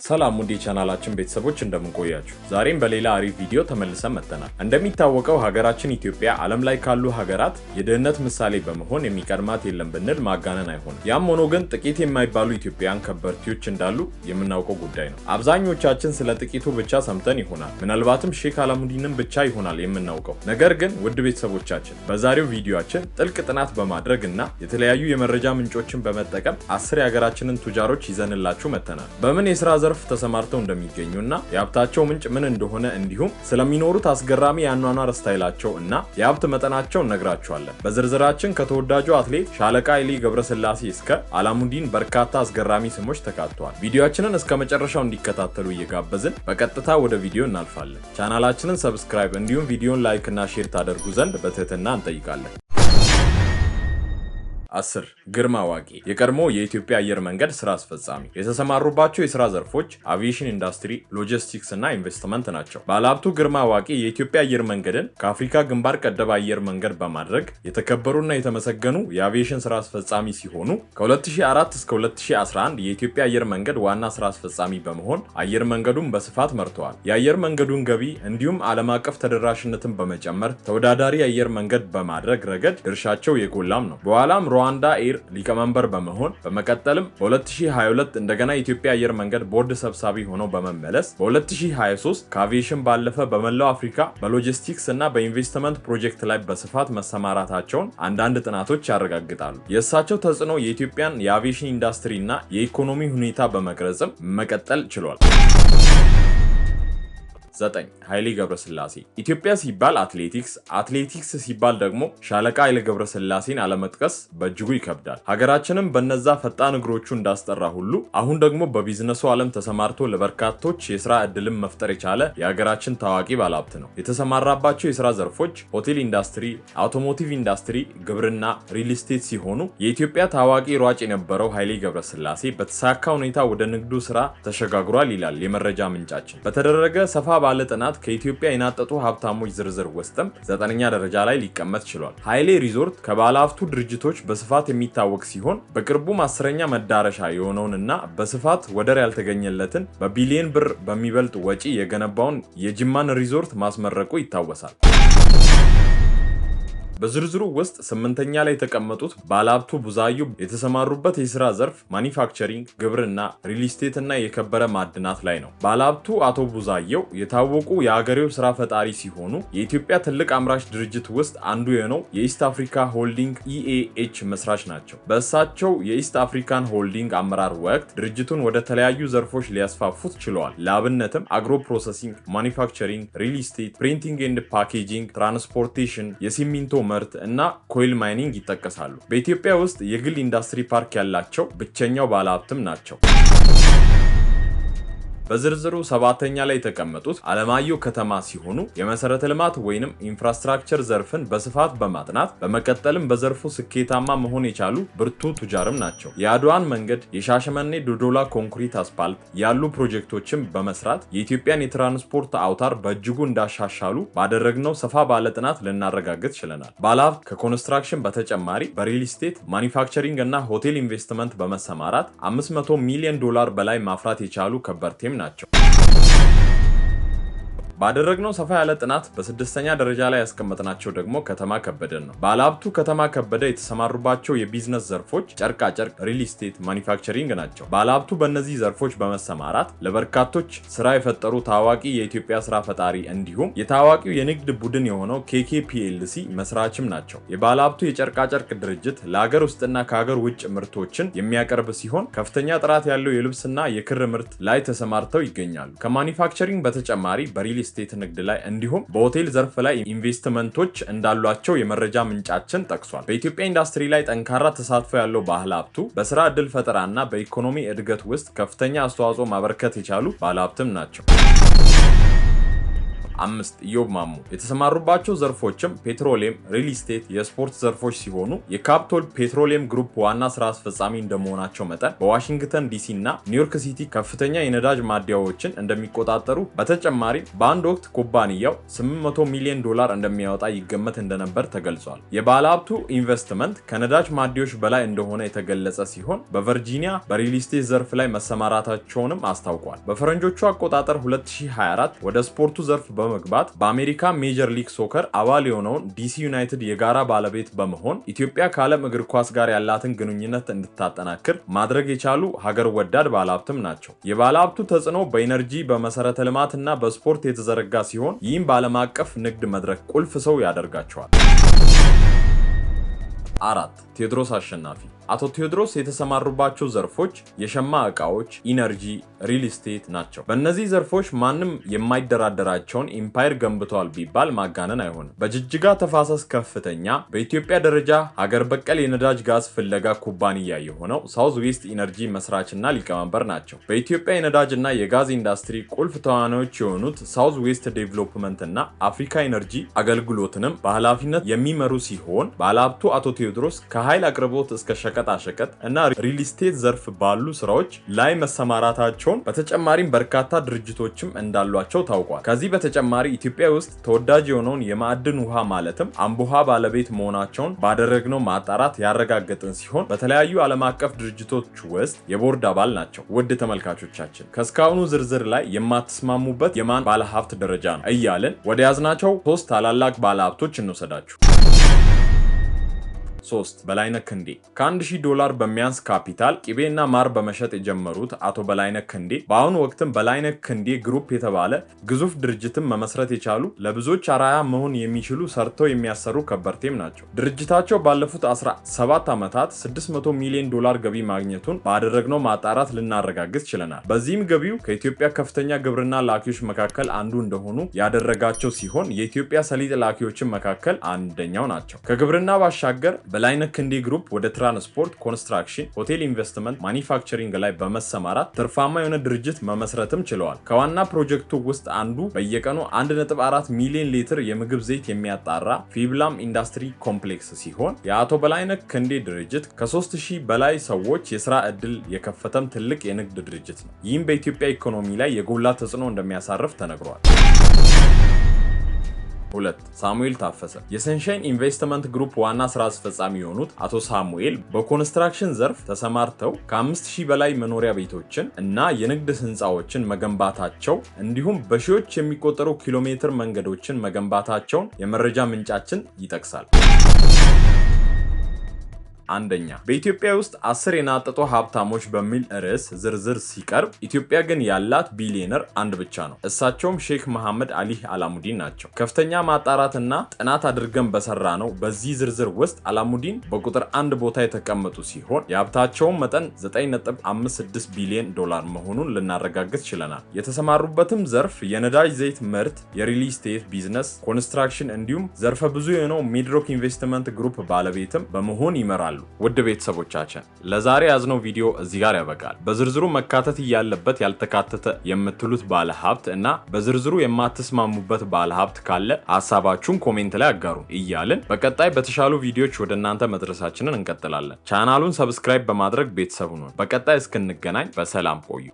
ሰላም ውድ የቻናላችን ቤተሰቦች እንደምን ቆያችሁ? ዛሬም በሌላ አሪፍ ቪዲዮ ተመልሰን መጥተናል። እንደሚታወቀው ሀገራችን ኢትዮጵያ ዓለም ላይ ካሉ ሀገራት የድህነት ምሳሌ በመሆን የሚቀድማት የለም ብንል ማጋነን አይሆንም። ያም ሆኖ ግን ጥቂት የማይባሉ ኢትዮጵያውያን ከበርቴዎች እንዳሉ የምናውቀው ጉዳይ ነው። አብዛኞቻችን ስለ ጥቂቱ ብቻ ሰምተን ይሆናል፣ ምናልባትም ሼክ አላሙዲንን ብቻ ይሆናል የምናውቀው። ነገር ግን ውድ ቤተሰቦቻችን በዛሬው ቪዲዮአችን ጥልቅ ጥናት በማድረግ እና የተለያዩ የመረጃ ምንጮችን በመጠቀም 10 የሀገራችንን ቱጃሮች ይዘንላችሁ መጥተናል። በምን የስራ ዘርፍ ተሰማርተው እንደሚገኙና የሀብታቸው ምንጭ ምን እንደሆነ እንዲሁም ስለሚኖሩት አስገራሚ የአኗኗር ስታይላቸው እና የሀብት መጠናቸው እነግራችኋለን። በዝርዝራችን ከተወዳጁ አትሌት ሻለቃ ኃይሌ ገብረስላሴ እስከ አላሙዲን በርካታ አስገራሚ ስሞች ተካተዋል። ቪዲዮአችንን እስከ መጨረሻው እንዲከታተሉ እየጋበዝን በቀጥታ ወደ ቪዲዮ እናልፋለን። ቻናላችንን ሰብስክራይብ እንዲሁም ቪዲዮን ላይክ እና ሼር ታደርጉ ዘንድ በትህትና እንጠይቃለን። 10 ግርማ ዋጌ የቀድሞ የኢትዮጵያ አየር መንገድ ስራ አስፈጻሚ። የተሰማሩባቸው የስራ ዘርፎች አቪዬሽን ኢንዱስትሪ፣ ሎጂስቲክስ እና ኢንቨስትመንት ናቸው። ባለሀብቱ ግርማ ዋጌ የኢትዮጵያ አየር መንገድን ከአፍሪካ ግንባር ቀደም አየር መንገድ በማድረግ የተከበሩና የተመሰገኑ የአቪዬሽን ስራ አስፈጻሚ ሲሆኑ ከ2004 እስከ 2011 የኢትዮጵያ አየር መንገድ ዋና ስራ አስፈጻሚ በመሆን አየር መንገዱን በስፋት መርተዋል። የአየር መንገዱን ገቢ እንዲሁም ዓለም አቀፍ ተደራሽነትን በመጨመር ተወዳዳሪ አየር መንገድ በማድረግ ረገድ ድርሻቸው የጎላም ነው። በኋላም ሩዋንዳ ኤር ሊቀመንበር በመሆን በመቀጠልም በ2022 እንደገና የኢትዮጵያ አየር መንገድ ቦርድ ሰብሳቢ ሆነው በመመለስ በ2023 ከአቪዬሽን ባለፈ በመላው አፍሪካ በሎጂስቲክስ እና በኢንቨስትመንት ፕሮጀክት ላይ በስፋት መሰማራታቸውን አንዳንድ ጥናቶች ያረጋግጣሉ። የእሳቸው ተጽዕኖ የኢትዮጵያን የአቪዬሽን ኢንዱስትሪ እና የኢኮኖሚ ሁኔታ በመቅረጽም መቀጠል ችሏል። 9 ኃይሌ ገብረስላሴ ኢትዮጵያ ሲባል አትሌቲክስ ሲባል ደግሞ ሻለቃ ኃይሌ ገብረስላሴን አለመጥቀስ በእጅጉ ይከብዳል። ሀገራችንም በነዛ ፈጣን እግሮቹ እንዳስጠራ ሁሉ አሁን ደግሞ በቢዝነሱ ዓለም ተሰማርቶ ለበርካቶች የስራ ዕድልን መፍጠር የቻለ የሀገራችን ታዋቂ ባለሀብት ነው። የተሰማራባቸው የስራ ዘርፎች ሆቴል ኢንዱስትሪ፣ አውቶሞቲቭ ኢንዱስትሪ፣ ግብርና፣ ሪል ስቴት ሲሆኑ የኢትዮጵያ ታዋቂ ሯጭ የነበረው ኃይሌ ገብረስላሴ በተሳካ ሁኔታ ወደ ንግዱ ስራ ተሸጋግሯል ይላል የመረጃ ምንጫችን። በተደረገ ሰፋ ባለ ጥናት ከኢትዮጵያ የናጠጡ ሀብታሞች ዝርዝር ውስጥም 9ኛ ደረጃ ላይ ሊቀመጥ ችሏል። ኃይሌ ሪዞርት ከባለሀብቱ ድርጅቶች በስፋት የሚታወቅ ሲሆን በቅርቡም 10ኛ መዳረሻ የሆነውንና በስፋት ወደር ያልተገኘለትን በቢሊየን ብር በሚበልጥ ወጪ የገነባውን የጅማን ሪዞርት ማስመረቁ ይታወሳል። በዝርዝሩ ውስጥ 8ኛ ላይ የተቀመጡት ባለሀብቱ ቡዛዩ የተሰማሩበት የስራ ዘርፍ ማኒፋክቸሪንግ፣ ግብርና፣ ሪል ስቴት እና የከበረ ማዕድናት ላይ ነው። ባለሀብቱ አቶ ቡዛየው የታወቁ የሀገሬው ስራ ፈጣሪ ሲሆኑ የኢትዮጵያ ትልቅ አምራች ድርጅት ውስጥ አንዱ የሆነው የኢስት አፍሪካ ሆልዲንግ ኢኤኤች መስራች ናቸው። በእሳቸው የኢስት አፍሪካን ሆልዲንግ አመራር ወቅት ድርጅቱን ወደ ተለያዩ ዘርፎች ሊያስፋፉት ችለዋል። ለአብነትም አግሮ ፕሮሰሲንግ፣ ማኒፋክቸሪንግ፣ ሪል ስቴት፣ ፕሪንቲንግ ኤንድ ፓኬጂንግ፣ ትራንስፖርቴሽን፣ የሲሚንቶ ምርት እና ኮይል ማይኒንግ ይጠቀሳሉ። በኢትዮጵያ ውስጥ የግል ኢንዱስትሪ ፓርክ ያላቸው ብቸኛው ባለሀብትም ናቸው። በዝርዝሩ 7ኛ ላይ የተቀመጡት አለማየሁ ከተማ ሲሆኑ የመሰረተ ልማት ወይንም ኢንፍራስትራክቸር ዘርፍን በስፋት በማጥናት በመቀጠልም በዘርፉ ስኬታማ መሆን የቻሉ ብርቱ ቱጃርም ናቸው። የአድዋን መንገድ፣ የሻሸመኔ ዶዶላ ኮንክሪት አስፓልት ያሉ ፕሮጀክቶችን በመስራት የኢትዮጵያን የትራንስፖርት አውታር በእጅጉ እንዳሻሻሉ ባደረግነው ሰፋ ባለ ጥናት ልናረጋግጥ ችለናል። ባለሀብት ከኮንስትራክሽን በተጨማሪ በሪል ስቴት፣ ማኒፋክቸሪንግ እና ሆቴል ኢንቨስትመንት በመሰማራት $500 ሚሊዮን በላይ ማፍራት የቻሉ ከበርቴም ናቸው። ባደረግነው ሰፋ ያለ ጥናት በ6ኛ ደረጃ ላይ ያስቀመጥናቸው ደግሞ ከተማ ከበደን ነው። ባለሀብቱ ከተማ ከበደ የተሰማሩባቸው የቢዝነስ ዘርፎች ጨርቃጨርቅ፣ ሪል ስቴት፣ ማኒፋክቸሪንግ ናቸው። ባለሀብቱ በእነዚህ ዘርፎች በመሰማራት ለበርካቶች ስራ የፈጠሩ ታዋቂ የኢትዮጵያ ስራ ፈጣሪ እንዲሁም የታዋቂው የንግድ ቡድን የሆነው KKPLC መስራችም ናቸው። የባለሀብቱ የጨርቃጨርቅ ድርጅት ለሀገር ውስጥና ከሀገር ውጭ ምርቶችን የሚያቀርብ ሲሆን ከፍተኛ ጥራት ያለው የልብስና የክር ምርት ላይ ተሰማርተው ይገኛሉ። ከማኒፋክቸሪንግ በተጨማሪ በሪል ስቴት ንግድ ላይ እንዲሁም በሆቴል ዘርፍ ላይ ኢንቨስትመንቶች እንዳሏቸው የመረጃ ምንጫችን ጠቅሷል። በኢትዮጵያ ኢንዱስትሪ ላይ ጠንካራ ተሳትፎ ያለው ባለሀብቱ በስራ ዕድል ፈጠራና በኢኮኖሚ እድገት ውስጥ ከፍተኛ አስተዋጽኦ ማበርከት የቻሉ ባለሀብትም ናቸው። 5 ኢዮብ ማሞ የተሰማሩባቸው ዘርፎችም ፔትሮሊየም፣ ሪል ስቴት፣ የስፖርት ዘርፎች ሲሆኑ የካፒቶል ፔትሮሊየም ግሩፕ ዋና ስራ አስፈጻሚ እንደመሆናቸው መጠን በዋሽንግተን ዲሲ እና ኒውዮርክ ሲቲ ከፍተኛ የነዳጅ ማደያዎችን እንደሚቆጣጠሩ በተጨማሪ በአንድ ወቅት ኩባንያው $800 ሚሊዮን እንደሚያወጣ ይገመት እንደነበር ተገልጿል። የባለሀብቱ ኢንቨስትመንት ከነዳጅ ማደያዎች በላይ እንደሆነ የተገለጸ ሲሆን በቨርጂኒያ በሪል ስቴት ዘርፍ ላይ መሰማራታቸውንም አስታውቋል። በፈረንጆቹ አቆጣጠር 2024 ወደ ስፖርቱ ዘርፍ በመግባት በአሜሪካ ሜጀር ሊግ ሶከር አባል የሆነውን ዲሲ ዩናይትድ የጋራ ባለቤት በመሆን ኢትዮጵያ ከዓለም እግር ኳስ ጋር ያላትን ግንኙነት እንድታጠናክር ማድረግ የቻሉ ሀገር ወዳድ ባለሀብትም ናቸው። የባለሀብቱ ተጽዕኖ በኢነርጂ፣ በመሰረተ ልማት እና በስፖርት የተዘረጋ ሲሆን ይህም በዓለም አቀፍ ንግድ መድረክ ቁልፍ ሰው ያደርጋቸዋል። 4 ቴዎድሮስ አሸናፊ አቶ ቴዎድሮስ የተሰማሩባቸው ዘርፎች የሸማ ዕቃዎች፣ ኢነርጂ፣ ሪል ስቴት ናቸው። በእነዚህ ዘርፎች ማንም የማይደራደራቸውን ኢምፓየር ገንብተዋል ቢባል ማጋነን አይሆንም። በጅጅጋ ተፋሰስ ከፍተኛ በኢትዮጵያ ደረጃ ሀገር በቀል የነዳጅ ጋዝ ፍለጋ ኩባንያ የሆነው ሳውዝ ዌስት ኢነርጂ መስራችና ሊቀመንበር ናቸው። በኢትዮጵያ የነዳጅና የጋዝ ኢንዱስትሪ ቁልፍ ተዋናዮች የሆኑት ሳውዝ ዌስት ዴቨሎፕመንት እና አፍሪካ ኢነርጂ አገልግሎትንም በኃላፊነት የሚመሩ ሲሆን ባለሀብቱ አቶ ቴዎድሮስ ከኃይል አቅርቦት እስከ ሸቀጣሸቀጥ እና ሪል ስቴት ዘርፍ ባሉ ስራዎች ላይ መሰማራታቸውን በተጨማሪም በርካታ ድርጅቶችም እንዳሏቸው ታውቋል። ከዚህ በተጨማሪ ኢትዮጵያ ውስጥ ተወዳጅ የሆነውን የማዕድን ውሃ ማለትም አምቦሃ ባለቤት መሆናቸውን ባደረግነው ማጣራት ያረጋገጥን ሲሆን በተለያዩ ዓለም አቀፍ ድርጅቶች ውስጥ የቦርድ አባል ናቸው። ውድ ተመልካቾቻችን ከእስካሁኑ ዝርዝር ላይ የማትስማሙበት የማን ባለሀብት ደረጃ ነው እያልን ወደ ያዝናቸው 3 ታላላቅ ባለሀብቶች እንወሰዳችሁ። 3 በላይነህ ክንዴ $1,000 በሚያንስ ካፒታል ቅቤና ማር በመሸጥ የጀመሩት አቶ በላይነህ ክንዴ በአሁኑ ወቅትም በላይነህ ክንዴ ግሩፕ የተባለ ግዙፍ ድርጅትን መመስረት የቻሉ ለብዙዎች አርአያ መሆን የሚችሉ ሰርተው የሚያሰሩ ከበርቴም ናቸው። ድርጅታቸው ባለፉት 17 ዓመታት $600 ሚሊዮን ገቢ ማግኘቱን ባደረግነው ማጣራት ልናረጋግጥ ችለናል። በዚህም ገቢው ከኢትዮጵያ ከፍተኛ ግብርና ላኪዎች መካከል አንዱ እንደሆኑ ያደረጋቸው ሲሆን የኢትዮጵያ ሰሊጥ ላኪዎችን መካከል አንደኛው ናቸው። ከግብርና ባሻገር በላይነህ ክንዴ ግሩፕ ወደ ትራንስፖርት፣ ኮንስትራክሽን፣ ሆቴል ኢንቨስትመንት፣ ማኒፋክቸሪንግ ላይ በመሰማራት ትርፋማ የሆነ ድርጅት መመስረትም ችለዋል። ከዋና ፕሮጀክቱ ውስጥ አንዱ በየቀኑ 1.4 ሚሊዮን ሊትር የምግብ ዘይት የሚያጣራ ፊብላም ኢንዱስትሪ ኮምፕሌክስ ሲሆን የአቶ በላይነህ ክንዴ ድርጅት ከ3000 በላይ ሰዎች የስራ ዕድል የከፈተም ትልቅ የንግድ ድርጅት ነው። ይህም በኢትዮጵያ ኢኮኖሚ ላይ የጎላ ተጽዕኖ እንደሚያሳርፍ ተነግሯል። 2 ሳሙኤል ታፈሰ የሰንሻይን ኢንቨስትመንት ግሩፕ ዋና ስራ አስፈጻሚ የሆኑት አቶ ሳሙኤል በኮንስትራክሽን ዘርፍ ተሰማርተው ከ5000 በላይ መኖሪያ ቤቶችን እና የንግድ ህንፃዎችን መገንባታቸው እንዲሁም በሺዎች የሚቆጠሩ ኪሎ ሜትር መንገዶችን መገንባታቸውን የመረጃ ምንጫችን ይጠቅሳል። አንደኛ በኢትዮጵያ ውስጥ 10 የናጠጡ ሀብታሞች በሚል ርዕስ ዝርዝር ሲቀርብ ኢትዮጵያ ግን ያላት ቢሊዮነር አንድ ብቻ ነው። እሳቸውም ሼክ መሐመድ አሊ አላሙዲን ናቸው። ከፍተኛ ማጣራትና ጥናት አድርገን በሰራ ነው በዚህ ዝርዝር ውስጥ አላሙዲን በቁጥር 1 ቦታ የተቀመጡ ሲሆን የሀብታቸውን መጠን $9.56 ቢሊዮን መሆኑን ልናረጋግጥ ችለናል። የተሰማሩበትም ዘርፍ የነዳጅ ዘይት ምርት፣ የሪል ስቴት ቢዝነስ፣ ኮንስትራክሽን እንዲሁም ዘርፈ ብዙ የሆነው ሚድሮክ ኢንቨስትመንት ግሩፕ ባለቤትም በመሆን ይመራሉ። ውድ ቤተሰቦቻችን ለዛሬ ያዝነው ቪዲዮ እዚህ ጋር ያበቃል። በዝርዝሩ መካተት ያለበት ያልተካተተ የምትሉት ባለሀብት እና በዝርዝሩ የማትስማሙበት ባለሀብት ካለ ሐሳባችሁን ኮሜንት ላይ አጋሩ እያልን በቀጣይ በተሻሉ ቪዲዮዎች ወደ እናንተ መድረሳችንን እንቀጥላለን። ቻናሉን ሰብስክራይብ በማድረግ ቤተሰብ ሁኑ። በቀጣይ እስክንገናኝ በሰላም ቆዩ።